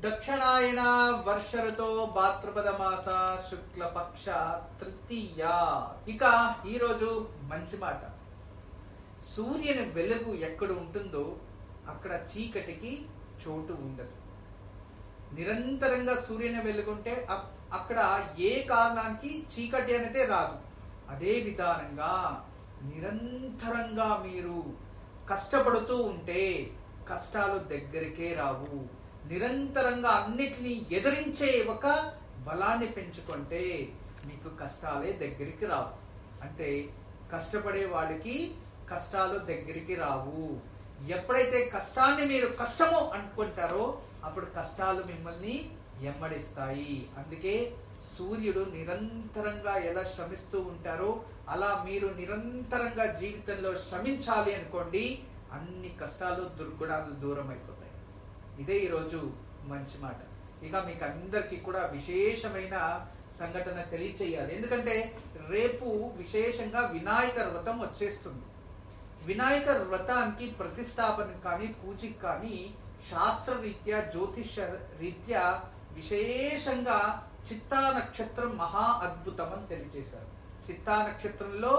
దక్షిణాయన వర్ష ఋతో భాద్రపద మాస శుక్లపక్ష తృతీయ. ఇక ఈరోజు మంచి మాట. సూర్యుని వెలుగు ఎక్కడ ఉంటుందో అక్కడ చీకటికి చోటు ఉండదు. నిరంతరంగా సూర్యుని వెలుగుంటే అక్కడ ఏ కారణానికి చీకటి అనేది రాదు. అదే విధానంగా నిరంతరంగా మీరు కష్టపడుతూ ఉంటే కష్టాలు దగ్గరికే రావు. నిరంతరంగా అన్నిటినీ ఎదిరించే ఒక బలాన్ని పెంచుకుంటే మీకు కష్టాలే దగ్గరికి రావు. అంటే కష్టపడే వాళ్ళకి కష్టాలు దగ్గరికి రావు. ఎప్పుడైతే కష్టాన్ని మీరు కష్టము అనుకుంటారో అప్పుడు కష్టాలు మిమ్మల్ని ఎమ్మడిస్తాయి. అందుకే సూర్యుడు నిరంతరంగా ఎలా శ్రమిస్తూ ఉంటారో అలా మీరు నిరంతరంగా జీవితంలో శ్రమించాలి అనుకోండి, అన్ని కష్టాలు దుర్గుణాలు దూరం అయిపోతాయి. ఇదే ఈరోజు మంచి మాట. ఇక మీకు అందరికీ కూడా విశేషమైన సంఘటన తెలియచేయాలి. ఎందుకంటే రేపు విశేషంగా వినాయక వ్రతం వచ్చేస్తుంది. వినాయక వ్రతానికి ప్రతిష్టాపన కానీ పూజకి కానీ శాస్త్రరీత్యా జ్యోతిష రీత్యా విశేషంగా చిత్తా నక్షత్రం మహా అద్భుతం అని తెలియజేశారు. చిత్తా నక్షత్రంలో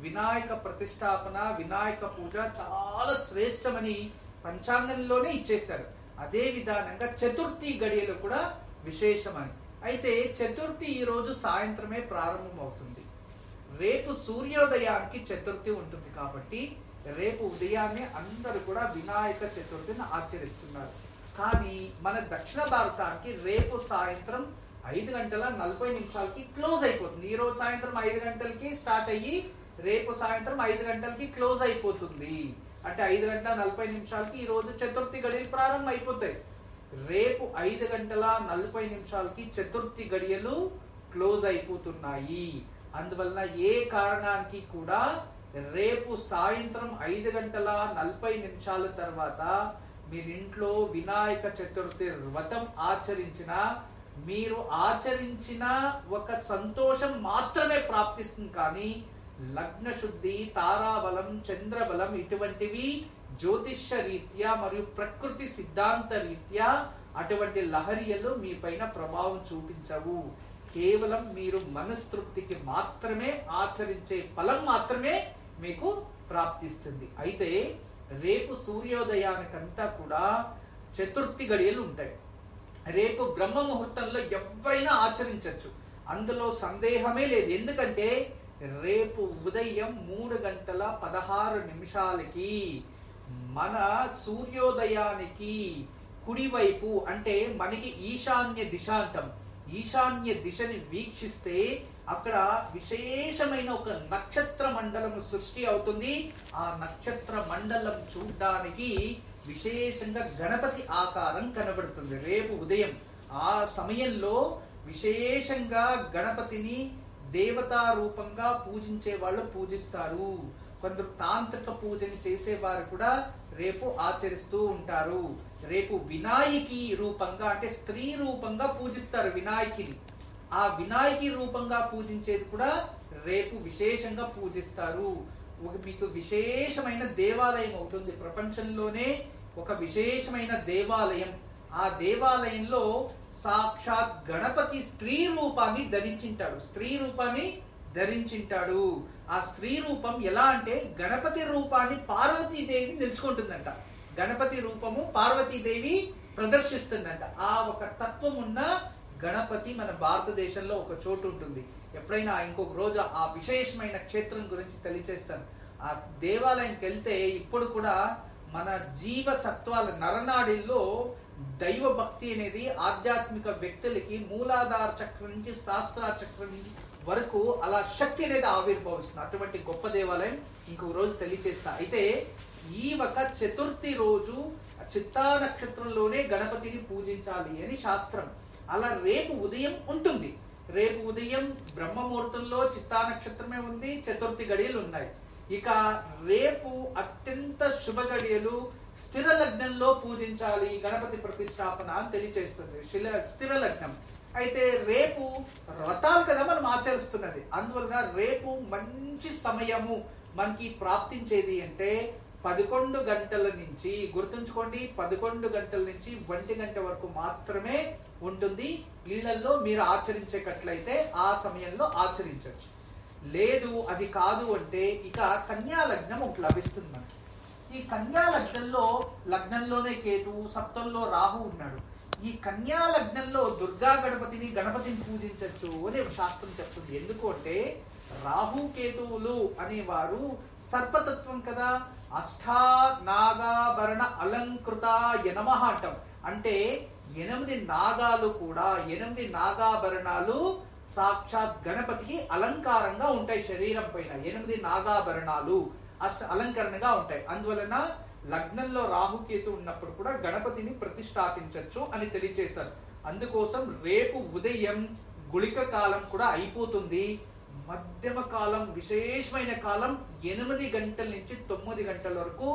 వినాయక ప్రతిష్టాపన వినాయక పూజ చాలా శ్రేష్టమని పంచాంగంలోనే ఇచ్చేశారు. అదే విధానంగా చతుర్థి గడియలు కూడా విశేషమని. అయితే చతుర్థి ఈ రోజు సాయంత్రమే ప్రారంభం అవుతుంది. రేపు సూర్యోదయానికి చతుర్థి ఉంటుంది కాబట్టి రేపు ఉదయాన్నే అందరూ కూడా వినాయక చతుర్థిని ఆచరిస్తున్నారు. కానీ మన దక్షిణ భారతానికి రేపు సాయంత్రం 5:40 క్లోజ్ అయిపోతుంది. ఈ రోజు సాయంత్రం 5 గంటలకి స్టార్ట్ అయ్యి రేపు సాయంత్రం 5 గంటలకి క్లోజ్ అయిపోతుంది. అంటే 5:40 ఈ రోజు చతుర్థి గడియలు ప్రారంభం అయిపోతాయి. రేపు 5:40 చతుర్థి గడియలు క్లోజ్ అయిపోతున్నాయి. అందువలన ఏ కారణానికి కూడా రేపు సాయంత్రం 5:40 తర్వాత మీరింట్లో వినాయక చతుర్థి వ్రతం ఆచరించిన మీరు ఆచరించిన ఒక సంతోషం మాత్రమే ప్రాప్తిస్తుంది. కానీ లగ్న శుద్ధి, తారాబలం, చంద్రబలం ఇటువంటివి జ్యోతిష రీత్యా మరియు ప్రకృతి సిద్ధాంత రీత్యా అటువంటి లహరియలు మీ పైన ప్రభావం చూపించవు. కేవలం మీరు మనస్తృప్తికి మాత్రమే ఆచరించే ఫలం మాత్రమే మీకు ప్రాప్తిస్తుంది. అయితే రేపు సూర్యోదయానికంతా కూడా చతుర్థి గడియలు ఉంటాయి. రేపు బ్రహ్మ ముహూర్తంలో ఎవరైనా ఆచరించవచ్చు, అందులో సందేహమే లేదు. ఎందుకంటే రేపు ఉదయం 3:16 మన సూర్యోదయానికి కుడివైపు అంటే మనకి ఈశాన్య దిశ అంటాం. ఈశాన్య దిశని వీక్షిస్తే అక్కడ విశేషమైన ఒక నక్షత్ర మండలం సృష్టి అవుతుంది. ఆ నక్షత్ర మండలం చూడడానికి విశేషంగా గణపతి ఆకారం కనబడుతుంది. రేపు ఉదయం ఆ సమయంలో విశేషంగా గణపతిని దేవతా రూపంగా పూజించే వాళ్ళు పూజిస్తారు. కొందరు తాంత్రిక పూజని చేసేవారు కూడా రేపు ఆచరిస్తూ ఉంటారు. రేపు వినాయకి రూపంగా అంటే స్త్రీ రూపంగా పూజిస్తారు వినాయకిని. ఆ వినాయకి రూపంగా పూజించేది కూడా రేపు విశేషంగా పూజిస్తారు. మీకు విశేషమైన దేవాలయం అవుతుంది. ప్రపంచంలోనే ఒక విశేషమైన దేవాలయం. ఆ దేవాలయంలో సాక్షాత్ గణపతి స్త్రీ రూపాన్ని ధరించింటాడు. ఆ స్త్రీ రూపం ఎలా అంటే గణపతి రూపాన్ని పార్వతీదేవి నిలుచుకుంటుందంట. గణపతి రూపము పార్వతీదేవి ప్రదర్శిస్తుందంట. ఆ ఒక తత్వం ఉన్న గణపతి మన భారతదేశంలో ఒక చోటు ఉంటుంది. ఎప్పుడైనా ఇంకొక రోజు ఆ విశేషమైన క్షేత్రం గురించి తెలియజేస్తాను. ఆ దేవాలయంకి వెళ్తే ఇప్పుడు కూడా మన జీవ సత్వాల నరనాడిల్లో దైవ భక్తి అనేది ఆధ్యాత్మిక వ్యక్తులకి మూలాధార చక్రం నుంచి శాస్త్రార చక్రం వరకు అలా శక్తి అనేది ఆవిర్భవిస్తుంది. అటువంటి గొప్ప దేవాలయం ఇంకొక రోజు తెలియజేస్తా. అయితే ఈ ఒక చతుర్థి రోజు చిత్తా నక్షత్రంలోనే గణపతిని పూజించాలి అని శాస్త్రం. అలా రేపు ఉదయం ఉంటుంది. రేపు ఉదయం బ్రహ్మముహూర్తంలో చిత్తా నక్షత్రమే ఉంది, చతుర్థి గడియలు ఉన్నాయి. ఇక రేపు అత్యంత శుభ గడియలు స్థిర లగ్నంలో పూజించాలి గణపతి ప్రతిష్టాపన అని తెలియజేస్తుంది. స్థిర లగ్నం అయితే రేపు వ్రతాలు కదా మనం ఆచరిస్తున్నది. అందువలన రేపు మంచి సమయము మనకి ప్రాప్తించేది అంటే 11 గంటల నుంచి, గుర్తుంచుకోండి, 11 గంటల నుంచి 1 గంట వరకు మాత్రమే ఉంటుంది. నీళ్ళల్లో మీరు ఆచరించేటట్లయితే ఆ సమయంలో ఆచరించవచ్చు. లేదు అది కాదు అంటే ఇక కన్యా లగ్నం ఒకటి లభిస్తుంది మనకి. ఈ కన్యా లగ్నంలోనే కేతు, సప్తంలో రాహు ఉన్నాడు. ఈ కన్యా లగ్నంలో దుర్గా గణపతిని పూజించవచ్చు అని శాస్త్రం చెప్తుంది. ఎందుకు అంటే రాహు కేతువులు అనేవారు సర్పతత్వం కదా. అష్టానాగాభరణ అలంకృతాయ నమః అంటాం. అంటే 8 నాగాలు కూడా, 8 నాగాభరణాలు సాక్షాత్ గణపతికి అలంకారంగా ఉంటాయి. శరీరం పైన 8 నాగాభరణాలు అలంకరణగా ఉంటాయి. అందువలన లగ్నంలో రాహుకేతు ఉన్నప్పుడు కూడా గణపతిని ప్రతిష్టాపించవచ్చు అని తెలియజేశారు. అందుకోసం రేపు ఉదయం గుళిక కాలం కూడా అయిపోతుంది. మధ్యమ కాలం, విశేషమైన కాలం 8 గంటల నుంచి 9 గంటల వరకు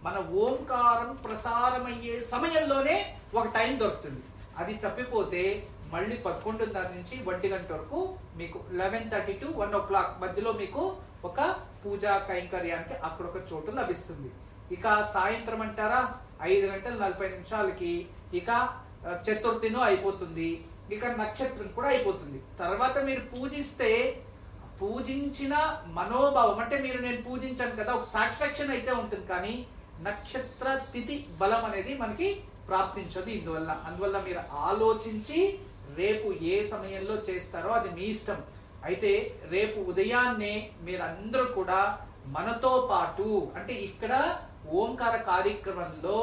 మన ఓంకారం ప్రసారమయ్యే సమయంలోనే ఒక టైం దొరుకుతుంది. అది తప్పిపోతే మళ్ళీ 11:30 నుంచి 1 గంట వరకు మీకు 11:30 to 1 o'clock మధ్యలో మీకు ఒక పూజా కైంకర్యానికి అక్కడ ఒక చోటు లభిస్తుంది. ఇక సాయంత్రం అంటారా 5:40 ఇక చతుర్థిను అయిపోతుంది, ఇక నక్షత్రం కూడా అయిపోతుంది. తర్వాత మీరు పూజించిన మనోభావం అంటే నేను పూజించాను కదా ఒక సాటిస్ఫాక్షన్ అయితే ఉంటుంది, కానీ నక్షత్ర తిథి బలం అనేది మనకి ప్రాప్తించదు. అందువల్ల మీరు ఆలోచించి రేపు ఏ సమయంలో చేస్తారో అది మీ ఇష్టం. అయితే రేపు ఉదయాన్నే మీరందరూ కూడా మనతో పాటు అంటే ఇక్కడ ఓంకార కార్యక్రమంలో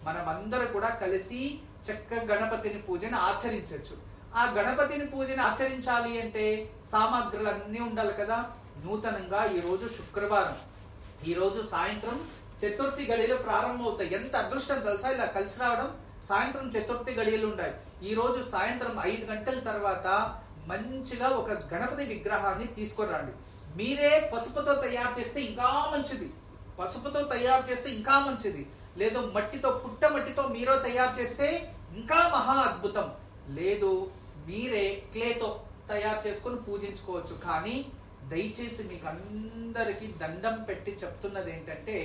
మనమందరూ కూడా కలిసి చక్కగా గణపతిని పూజను ఆచరించవచ్చు. ఆ గణపతిని పూజను ఆచరించాలి అంటే సామాగ్రులన్నీ ఉండాలి కదా. నూతనంగా ఈ రోజు శుక్రవారం, ఈ రోజు సాయంత్రం చతుర్థి గడియలు ప్రారంభమవుతాయి. ఎంత అదృష్టం తెలుసా ఇలా కలిసి రావడం. సాయంత్రం చతుర్థి గడియలు ఉన్నాయి. ఈ రోజు సాయంత్రం 5 గంటల తర్వాత మంచిగా ఒక గణపతి విగ్రహాన్ని తీసుకురండి. మీరే పసుపుతో తయారు చేస్తే ఇంకా మంచిది, లేదు పుట్ట మట్టితో మీరో తయారు చేస్తే ఇంకా మహా అద్భుతం. లేదు మీరే క్లేతో తయారు చేసుకొని పూజించుకోవచ్చు. కానీ దయచేసి మీకు అందరికి దండం పెట్టి చెప్తున్నది ఏంటంటే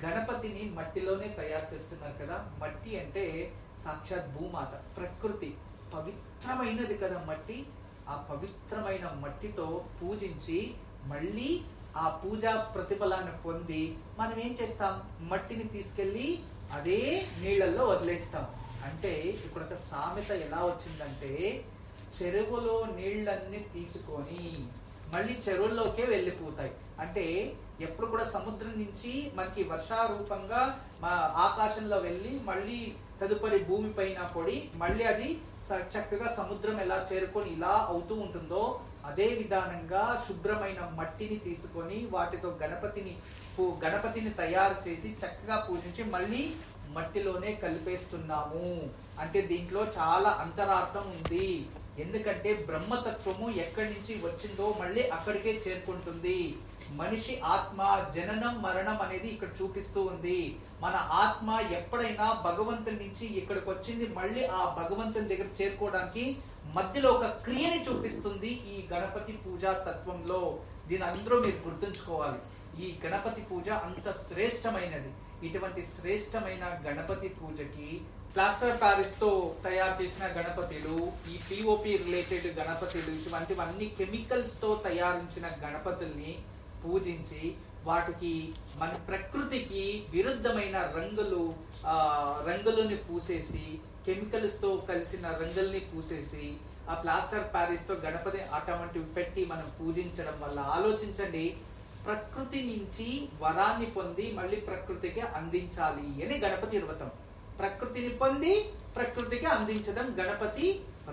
గణపతిని మట్టిలోనే తయారు చేస్తున్నారు కదా. మట్టి అంటే సాక్షాత్ భూమాత, ప్రకృతి పవిత్రమైనది కదా మట్టి. ఆ పవిత్రమైన మట్టితో పూజించి మళ్ళీ ఆ పూజా ప్రతిఫలాన్ని పొంది మనం ఏం చేస్తాం, మట్టిని తీసుకెళ్లి అదే నీళ్లలో వదిలేస్తాం. అంటే ఇక్కడ ఒక సామెత ఎలా వచ్చిందంటే చెరువులో నీళ్లన్నీ తీసుకొని మళ్ళీ చెరువుల్లోకే వెళ్ళిపోతాయి. అంటే ఎప్పుడు కూడా సముద్రం నుంచి మనకి వర్షారూపంగా ఆకాశంలో వెళ్ళి మళ్ళీ తదుపరి భూమి పైన పడి మళ్ళీ అది చక్కగా సముద్రం ఎలా చేరుకొని ఇలా అవుతూ ఉంటుందో అదే విధానంగా శుభ్రమైన మట్టిని తీసుకొని వాటితో గణపతిని తయారు చేసి చక్కగా పూజించి మళ్ళీ మట్టిలోనే కలిపేస్తున్నాము. అంటే దీంట్లో చాలా అంతరార్థం ఉంది. ఎందుకంటే బ్రహ్మతత్వము ఎక్కడి నుంచి వచ్చిందో మళ్ళీ అక్కడికే చేరుకుంటుంది. మనిషి ఆత్మ జననం మరణం అనేది ఇక్కడ చూపిస్తూ ఉంది. మన ఆత్మ ఎప్పుడైనా భగవంతుని నుంచి ఇక్కడికి వచ్చింది, మళ్ళీ ఆ భగవంతుని దగ్గర చేరుకోవడానికి మధ్యలో ఒక క్రియని చూపిస్తుంది ఈ గణపతి పూజా తత్వంలో. దీని అందరూ మీరు గుర్తుంచుకోవాలి. ఈ గణపతి పూజ అంత శ్రేష్టమైనది. ఇటువంటి శ్రేష్టమైన గణపతి పూజకి ప్లాస్టర్ ప్యారిస్ తో తయారు చేసిన గణపతులు, ఈ పిఓపి రిలేటెడ్ గణపతులు, ఇటువంటివన్నీ కెమికల్స్ తో తయారించిన గణపతుల్ని పూజించి వాటికి మన ప్రకృతికి విరుద్ధమైన రంగులని పూసేసి, కెమికల్స్ తో కలిసిన రంగుల్ని పూసేసి ఆ ప్లాస్టర్ ప్యారిస్ తో గణపతి అటువంటివి పెట్టి మనం పూజించడం వల్ల ఆలోచించండి, ప్రకృతి నుంచి వరాన్ని పొంది మళ్ళీ ప్రకృతికి అందించాలి అని గణపతి వ్రతం. ప్రకృతిని పొంది ప్రకృతికి అందించడం గణపతి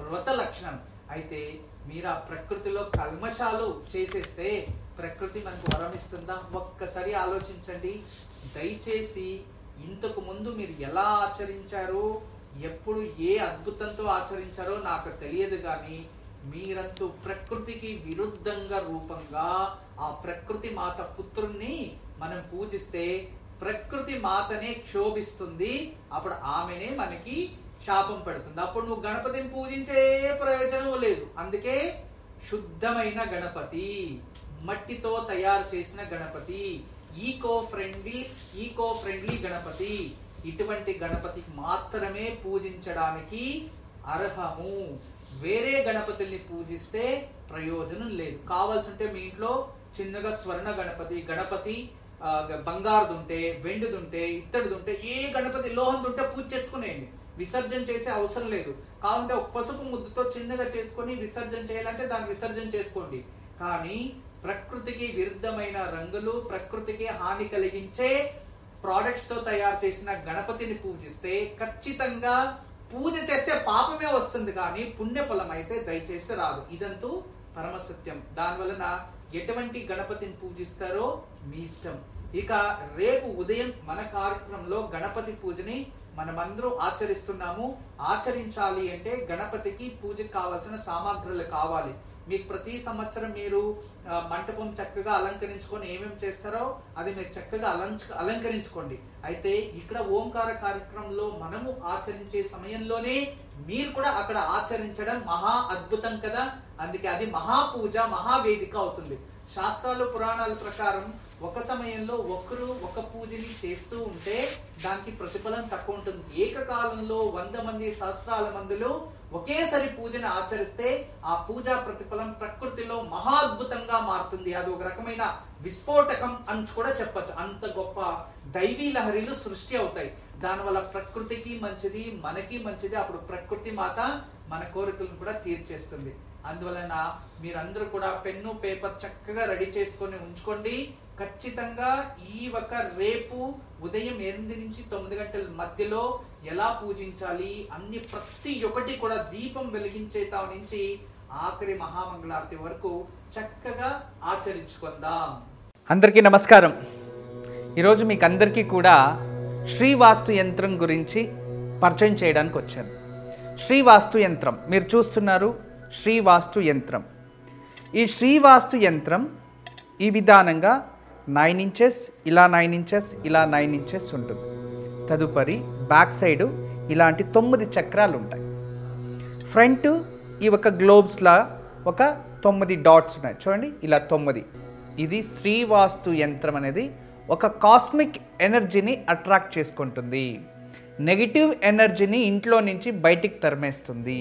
వ్రత లక్షణం. అయితే మీరు ఆ ప్రకృతిలో కల్మషాలు చేసేస్తే ప్రకృతి మనకు వరం ఇస్తుందా? ఒక్కసారి ఆలోచించండి. దయచేసి ఇంతకు ముందు మీరు ఎలా ఆచరించారో, ఎప్పుడు ఏ అద్భుతంతో ఆచరించారో నాకు తెలియదు, కానీ మీరంతూ ప్రకృతికి విరుద్ధంగా రూపంగా ఆ ప్రకృతి మాత పుత్రుణ్ణి మనం పూజిస్తే ప్రకృతి మాతనే క్షోభిస్తుంది. అప్పుడు ఆమెనే మనకి శాపం పెడుతుంది. అప్పుడు నువ్వు గణపతిని పూజించే ప్రయోజనం లేదు. అందుకే శుద్ధమైన గణపతి, మట్టితో తయారు చేసిన గణపతి, ఈకో ఫ్రెండ్లీ గణపతి. ఇటువంటి గణపతికి మాత్రమే పూజించడానికి అర్హము. వేరే గణపతుల్ని పూజిస్తే ప్రయోజనం లేదు. కావాల్సింటే మీ ఇంట్లో చిన్నగా స్వర్ణ గణపతి బంగారుదుంటే, వెండిదుంటే, ఇత్తడిదుంటే, ఏ గణపతి లోహందుంటే పూజ చేసుకునేయండి. విసర్జన చేసే అవసరం లేదు. కావాలంటే ఒక పసుపు ముద్దుతో చిన్నగా చేసుకుని విసర్జన చేయాలంటే దాన్ని విసర్జన చేసుకోండి. కానీ ప్రకృతికి విరుద్ధమైన రంగులు, ప్రకృతికి హాని కలిగించే ప్రోడక్ట్స్ తో తయారు చేసిన గణపతిని పూజిస్తే ఖచ్చితంగా పూజ చేస్తే పాపమే వస్తుంది, కానీ పుణ్యఫలం అయితే దయచేసి రాదు. ఇదంతూ పరమసత్యం. దానివలన ఎటువంటి గణపతిని పూజిస్తారో మీ ఇష్టం. ఇక రేపు ఉదయం మన కార్యక్రమంలో గణపతి పూజని మనమందరూ ఆచరిస్తున్నాము. ఆచరించాలి అంటే గణపతికి పూజకు కావాల్సిన సామాగ్రులు కావాలి. మీకు ప్రతి సంవత్సరం మీరు మంటపం చక్కగా అలంకరించుకొని ఏమేమి చేస్తారో అది మీరు చక్కగా అలంకరించుకోండి. అయితే ఇక్కడ ఓంకార కార్యక్రమంలో మనము ఆచరించే సమయంలోనే మీరు కూడా అక్కడ ఆచరించడం మహా అద్భుతం కదా. అందుకే అది మహాపూజ, మహావేదిక అవుతుంది. శాస్త్రాలు పురాణాల ప్రకారం ఒక సమయంలో ఒకరు ఒక పూజని చేస్తూ ఉంటే దానికి ప్రతిఫలం తక్కువ ఉంటుంది. ఏకకాలంలో 100 మంది సహస్రాల మందిలో ఒకేసారి పూజను ఆచరిస్తే ఆ పూజా ప్రతిఫలం ప్రకృతిలో మహా అద్భుతంగా మారుతుంది. అది ఒక రకమైన విస్ఫోటకం అని కూడా చెప్పచ్చు. అంత గొప్ప దైవీ లహరిలు సృష్టి అవుతాయి. దానివల్ల ప్రకృతికి మంచిది, మనకి మంచిది. అప్పుడు ప్రకృతి మాత మన కోరికలను కూడా తీర్చేస్తుంది. అందువలన మీరందరూ కూడా పెన్ను పేపర్ చక్కగా రెడీ చేసుకొని ఉంచుకోండి. ఖచ్చితంగా ఈ రేపు ఉదయం 8 నుంచి 9 గంటల మధ్యలో ఎలా పూజించాలి అన్ని ప్రతి ఒక్కటి కూడా దీపం వెలిగించేతా నుంచి ఆఖరి మహామంగళారతి వరకు చక్కగా ఆచరించుకుందాం. అందరికీ నమస్కారం. ఈరోజు మీకు అందరికీ కూడా శ్రీవాస్తు యంత్రం గురించి పరిచయం చేయడానికి వచ్చాను. శ్రీవాస్తు యంత్రం మీరు చూస్తున్నారు. శ్రీవాస్తు యంత్రం. ఈ శ్రీవాస్తు యంత్రం ఈ విధానంగా 9 ఇంచెస్, ఇలా 9 ఇంచెస్, ఇలా 9 ఇంచెస్ ఉంటుంది. తదుపరి బ్యాక్ సైడు ఇలాంటి 9 చక్రాలు ఉంటాయి. ఫ్రంట్ ఈ ఒక గ్లోబ్స్లా ఒక 9 డాట్స్ ఉన్నాయి చూడండి, ఇలా 9. ఇది శ్రీవాస్తు యంత్రం అనేది ఒక కాస్మిక్ ఎనర్జీని అట్రాక్ట్ చేసుకుంటుంది. నెగిటివ్ ఎనర్జీని ఇంట్లో నుంచి బయటికి తరిమేస్తుంది.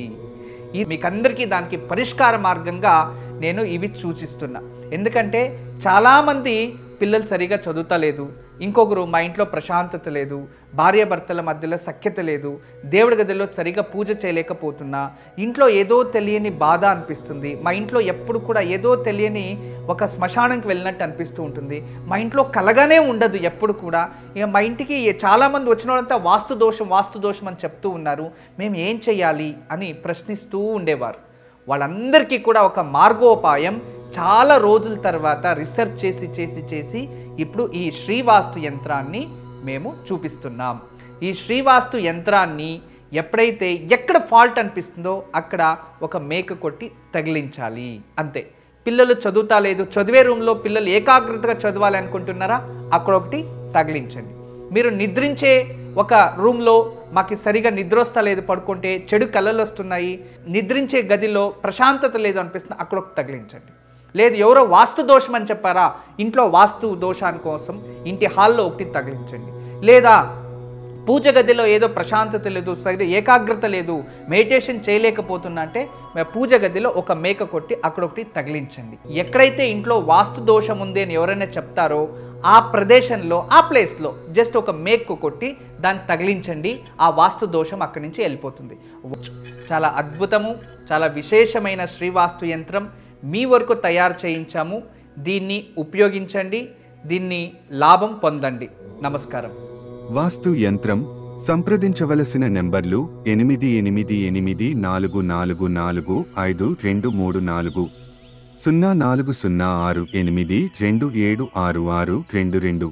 మీకు అందరికీ దానికి పరిష్కార మార్గంగా నేను ఇవి సూచిస్తున్నా. ఎందుకంటే చాలామంది పిల్లలు సరిగా చదువుతలేదు, ఇంకొకరు మా ఇంట్లో ప్రశాంతత లేదు, భార్యాభర్తల మధ్యలో సఖ్యత లేదు, దేవుడి గదిలో సరిగా పూజ చేయలేకపోతున్నా, ఇంట్లో ఏదో తెలియని బాధ అనిపిస్తుంది, మా ఇంట్లో ఎప్పుడు కూడా ఏదో తెలియని ఒక శ్మశానంకి వెళ్ళినట్టు అనిపిస్తూ ఉంటుంది, మా ఇంట్లో కలగానే ఉండదు ఎప్పుడు కూడా. ఇక మా ఇంటికి చాలామంది వచ్చిన వాళ్ళంతా వాస్తు దోషం అని చెప్తూ ఉన్నారు, మేము ఏం చేయాలి అని ప్రశ్నిస్తూ ఉండేవారు. వాళ్ళందరికీ కూడా ఒక మార్గోపాయం చాలా రోజుల తర్వాత రీసెర్చ్ చేసి ఇప్పుడు ఈ శ్రీవాస్తు యంత్రాన్ని మేము చూపిస్తున్నాం. ఈ శ్రీవాస్తు యంత్రాన్ని ఎప్పుడైతే ఎక్కడ ఫాల్ట్ అనిపిస్తుందో అక్కడ ఒక మేక కొట్టి తగిలించాలి, అంతే. పిల్లలు చదువుతా లేదు, చదివే రూమ్లో పిల్లలు ఏకాగ్రతగా చదవాలి అనుకుంటున్నారా, అక్కడ ఒకటి తగిలించండి. మీరు నిద్రించే ఒక రూమ్లో మాకు సరిగా నిద్ర వస్తలేదు, పడుకుంటే చెడు కళలు వస్తున్నాయి, నిద్రించే గదిలో ప్రశాంతత లేదు అనిపిస్తుంది, అక్కడ ఒకటి తగిలించండి. లేదు ఎవరో వాస్తు దోషం అని చెప్పారా, ఇంట్లో వాస్తు దోషాని కోసం ఇంటి హాల్లో ఒకటి తగిలించండి. లేదా పూజ గదిలో ఏదో ప్రశాంతత లేదు, సరిగ్గా ఏకాగ్రత లేదు, మెడిటేషన్ చేయలేకపోతున్నా అంటే పూజ గదిలో ఒక మేక కొట్టి అక్కడ ఒకటి తగిలించండి. ఎక్కడైతే ఇంట్లో వాస్తు దోషం ఉంది అని ఎవరైనా చెప్తారో ఆ ప్రదేశంలో ఆ ప్లేస్లో జస్ట్ ఒక మేకు కొట్టి దాన్ని తగిలించండి. ఆ వాస్తు దోషం అక్కడి నుంచి వెళ్ళిపోతుంది. చాలా అద్భుతము, చాలా విశేషమైన శ్రీవాస్తు యంత్రం మీ వరకు తయారు చేయించాము. దీన్ని ఉపయోగించండి, దీన్ని లాభం పొందండి. నమస్కారం. వాస్తు యంత్రం సంప్రదించవలసిన నెంబర్లు 8844452334 040682766622.